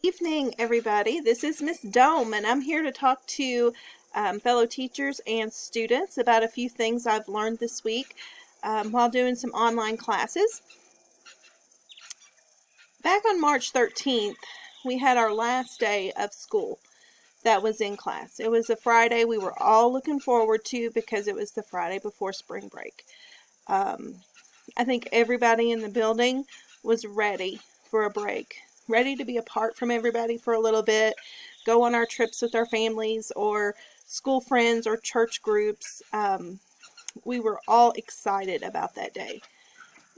Evening, everybody. This is Miss Dome, and I'm here to talk to fellow teachers and students about a few things I've learned this week while doing some online classes. Back on March 13th, we had our last day of school that was in class. It was a Friday we were all looking forward to because it was the Friday before spring break. I think everybody in the building was ready for a break, ready to be apart from everybody for a little bit, go on our trips with our families or school friends or church groups. We were all excited about that day.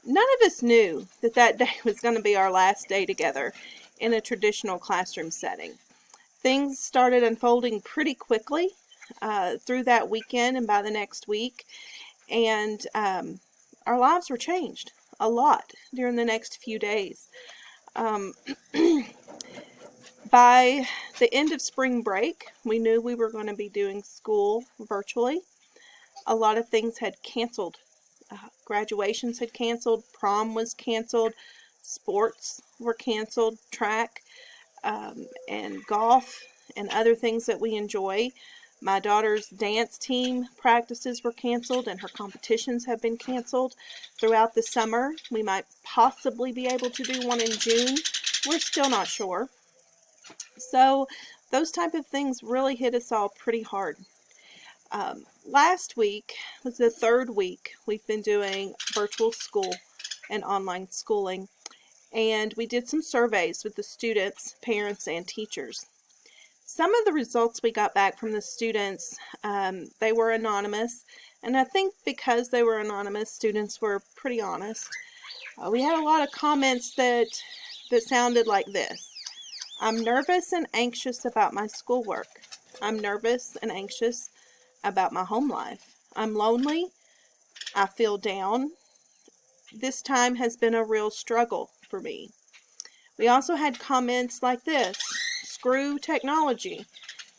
None of us knew that that day was going to be our last day together in a traditional classroom setting. Things started unfolding pretty quickly through that weekend and by the next week, and our lives were changed a lot during the next few days. Um, by the end of spring break, we knew we were going to be doing school virtually. A lot of things had canceled. Graduations had canceled, prom was canceled, sports were canceled, track and golf and other things that we enjoy. My daughter's dance team practices were canceled and her competitions have been canceled throughout the summer. We might possibly be able to do one in June. We're still not sure. So those type of things really hit us all pretty hard. Last week was the third week we've been doing virtual school and online schooling, and we did some surveys with the students, parents, and teachers. Some of the results we got back from the students, they were anonymous, and I think because they were anonymous, students were pretty honest. We had a lot of comments that sounded like this. I'm nervous and anxious about my schoolwork. I'm nervous and anxious about my home life. I'm lonely. I feel down. This time has been a real struggle for me. We also had comments like this. Screw technology.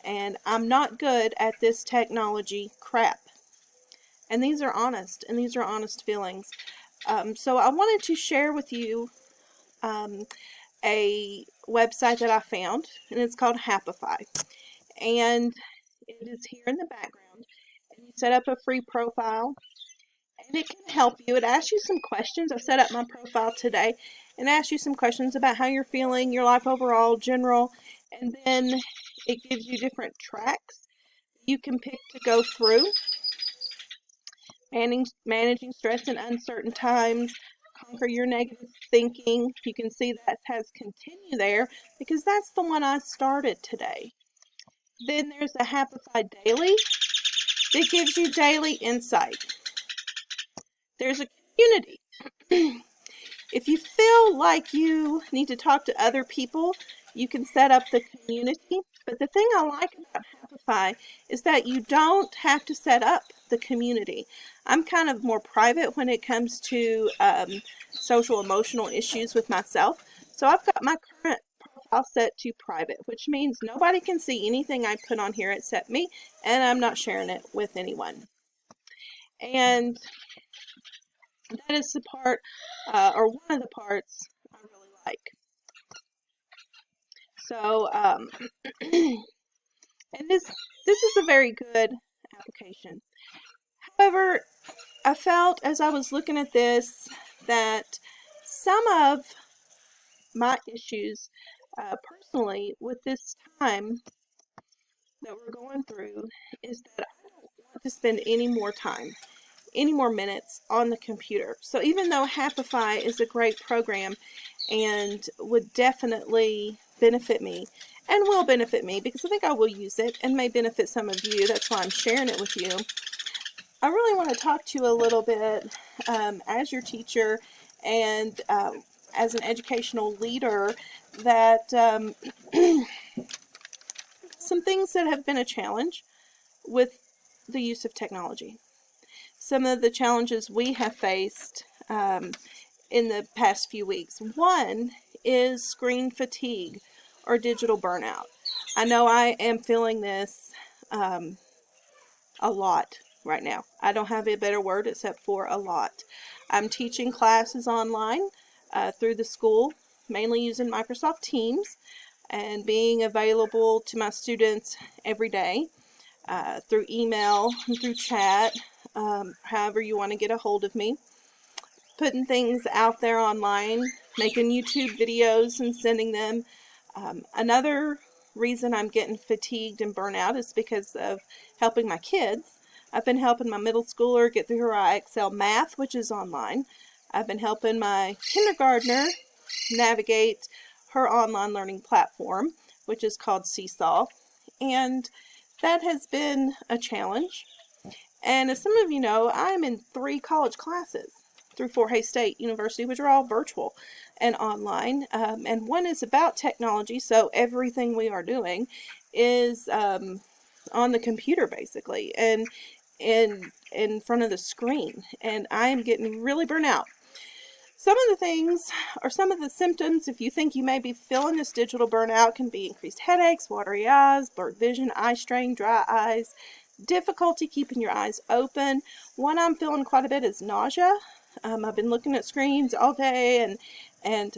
And I'm not good at this technology crap. And these are honest, and these are honest feelings. So I wanted to share with you a website that I found, and it's called Happify. And it is here in the background. And you set up a free profile, and it can help you. It asks you some questions. I set up my profile today and asks you some questions about how you're feeling, your life overall, general, and then it gives you different tracks you can pick to go through. Managing stress in uncertain times, conquer your negative thinking. You can see that has continue there because that's the one I started today. Then there's the Happify Daily that gives you daily insight. There's a community. If you feel like you need to talk to other people, you can set up the community. But the thing I like about Happify is that you don't have to set up the community. I'm kind of more private when it comes to social emotional issues with myself. So I've got my current profile set to private, which means nobody can see anything I put on here except me, and I'm not sharing it with anyone. And that is the part, or one of the parts I really like. So, and this is a very good application. However, I felt as I was looking at this that some of my issues personally with this time that we're going through is that I don't want to spend any more time, any more minutes on the computer. So even though Happify is a great program and would definitely benefit me and will benefit me because I think I will use it and may benefit some of you, that's why I'm sharing it with you. I really want to talk to you a little bit as your teacher and as an educational leader that some things that have been a challenge with the use of technology. Some of the challenges we have faced in the past few weeks. One is screen fatigue or digital burnout. I know I am feeling this a lot right now. I don't have a better word except for a lot. I'm teaching classes online through the school, mainly using Microsoft Teams, and being available to my students every day through email and through chat, however you want to get a hold of me. Putting things out there online, making YouTube videos and sending them. Another reason I'm getting fatigued and burnout is because of helping my kids. I've been helping my middle schooler get through her IXL math, which is online. I've been helping my kindergartner navigate her online learning platform, which is called Seesaw. And that has been a challenge. And as some of you know, I'm in 3 college classes through Fort Hays State University, which are all virtual and online. And one is about technology, so everything we are doing is on the computer basically, and in front of the screen. And I am getting really burnt out. Some of the things, or some of the symptoms, if you think you may be feeling this digital burnout, can be increased headaches, watery eyes, blurred vision, eye strain, dry eyes, difficulty keeping your eyes open. One I'm feeling quite a bit is nausea. I've been looking at screens all day, and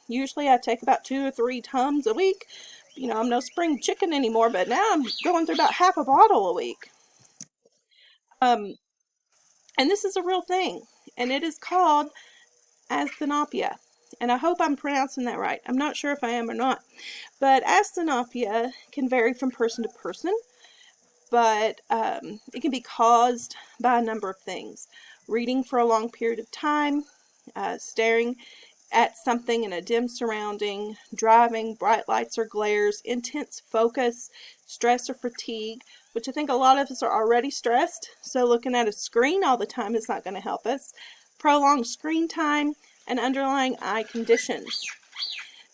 usually I take about 2 or 3 Tums a week. You know, I'm no spring chicken anymore, but now I'm going through about half a bottle a week. Um, and this is a real thing, and it is called asthenopia. And I hope I'm pronouncing that right. I'm not sure if I am or not. But asthenopia can vary from person to person, but it can be caused by a number of things. Reading for a long period of time, staring at something in a dim surrounding, driving, bright lights or glares, intense focus, stress or fatigue, which I think a lot of us are already stressed, so looking at a screen all the time is not going to help us. Prolonged screen time, and underlying eye conditions.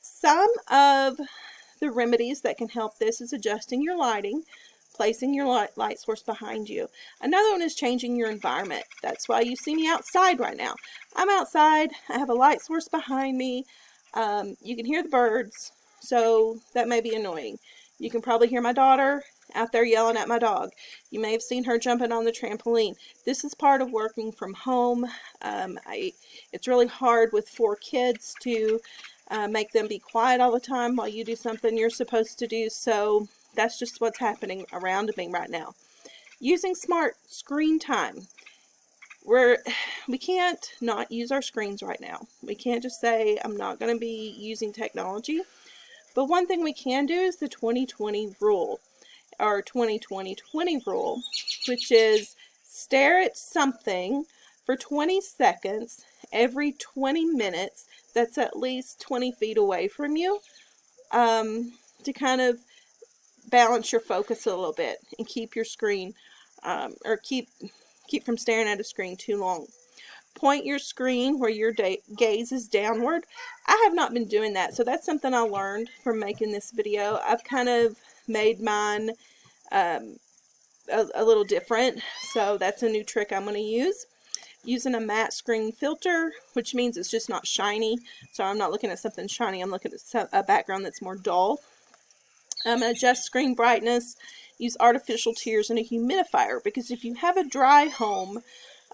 Some of the remedies that can help this is adjusting your lighting, placing your light source behind you. Another one is changing your environment. That's why you see me outside right now. I'm outside. I have a light source behind me. You can hear the birds, so that may be annoying. You can probably hear my daughter out there yelling at my dog. You may have seen her jumping on the trampoline. This is part of working from home. It's really hard with 4 kids to make them be quiet all the time while you do something you're supposed to do, so that's just what's happening around me right now. Using smart screen time. We can't not use our screens right now. We can't just say, I'm not going to be using technology. But one thing we can do is the 20-20 rule, or 20-20-20 rule, which is stare at something for 20 seconds every 20 minutes that's at least 20 feet away from you, to kind of balance your focus a little bit and keep your screen, or keep from staring at a screen too long. Point your screen where your gaze is downward. I have not been doing that, so that's something I learned from making this video. I've kind of made mine a little different, so that's a new trick I'm going to use. Using a matte screen filter, which means it's just not shiny, so I'm not looking at something shiny, I'm looking at a background that's more dull. Adjust screen brightness, use artificial tears and a humidifier, because if you have a dry home,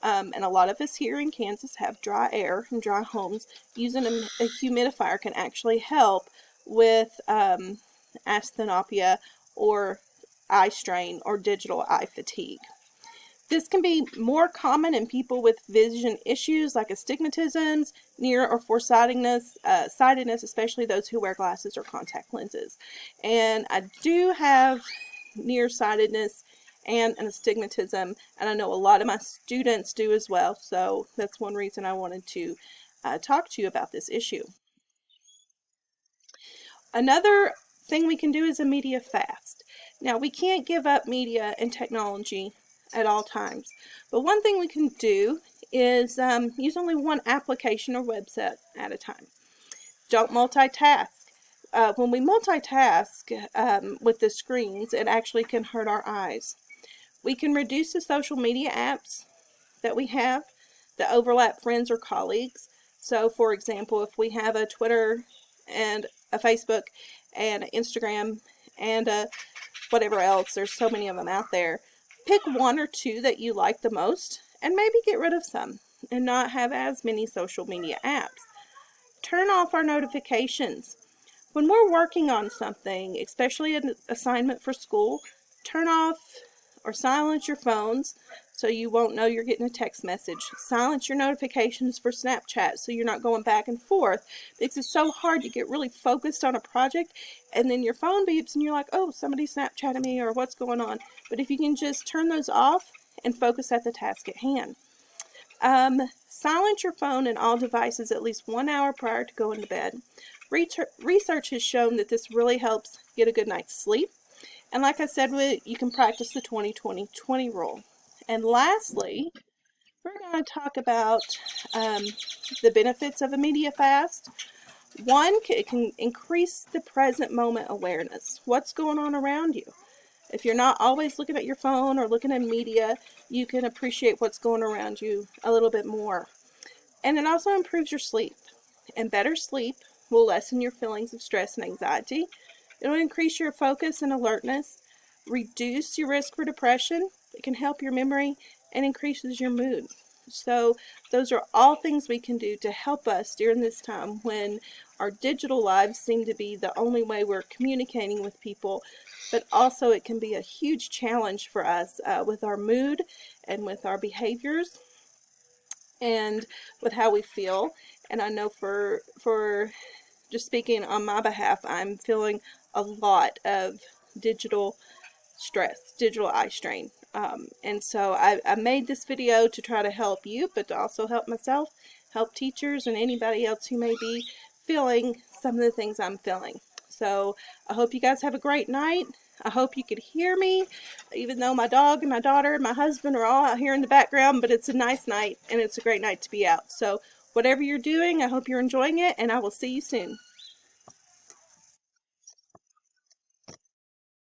and a lot of us here in Kansas have dry air and dry homes, using a humidifier can actually help with asthenopia or eye strain or digital eye fatigue. This can be more common in people with vision issues like astigmatisms, near or foresightedness, especially those who wear glasses or contact lenses. And I do have nearsightedness and an astigmatism, and I know a lot of my students do as well, so that's one reason I wanted to talk to you about this issue. Another thing we can do is a media fast. Now, we can't give up media and technology at all times, but one thing we can do is use only one application or website at a time. Don't multitask. When we multitask with the screens, it actually can hurt our eyes. We can reduce the social media apps that we have that overlap friends or colleagues. So, for example, if we have a Twitter and a Facebook and an Instagram and whatever else, there's so many of them out there, pick 1 or 2 that you like the most and maybe get rid of some and not have as many social media apps. Turn off our notifications. When we're working on something, especially an assignment for school, turn off or silence your phones so you won't know you're getting a text message. Silence your notifications for Snapchat so you're not going back and forth, because it's so hard to get really focused on a project and then your phone beeps and you're like, oh, somebody's Snapchatting me or what's going on. But if you can just turn those off and focus at the task at hand. Silence your phone and all devices at least 1 hour prior to going to bed. Research has shown that this really helps get a good night's sleep. And like I said, you can practice the 20-20-20 rule. And lastly, we're going to talk about the benefits of a media fast. One, it can increase the present moment awareness. What's going on around you? If you're not always looking at your phone or looking at media, you can appreciate what's going around you a little bit more. And it also improves your sleep. And better sleep will lessen your feelings of stress and anxiety. It'll increase your focus and alertness, reduce your risk for depression. It can help your memory and increases your mood. So those are all things we can do to help us during this time when our digital lives seem to be the only way we're communicating with people. But also it can be a huge challenge for us with our mood and with our behaviors and with how we feel. And I know for just speaking on my behalf, I'm feeling a lot of digital stress, digital eye strain. And so I made this video to try to help you, but to also help myself, help teachers and anybody else who may be feeling some of the things I'm feeling. So I hope you guys have a great night. I hope you could hear me, even though my dog and my daughter and my husband are all out here in the background, but it's a nice night and it's a great night to be out. So whatever you're doing, I hope you're enjoying it, and I will see you soon.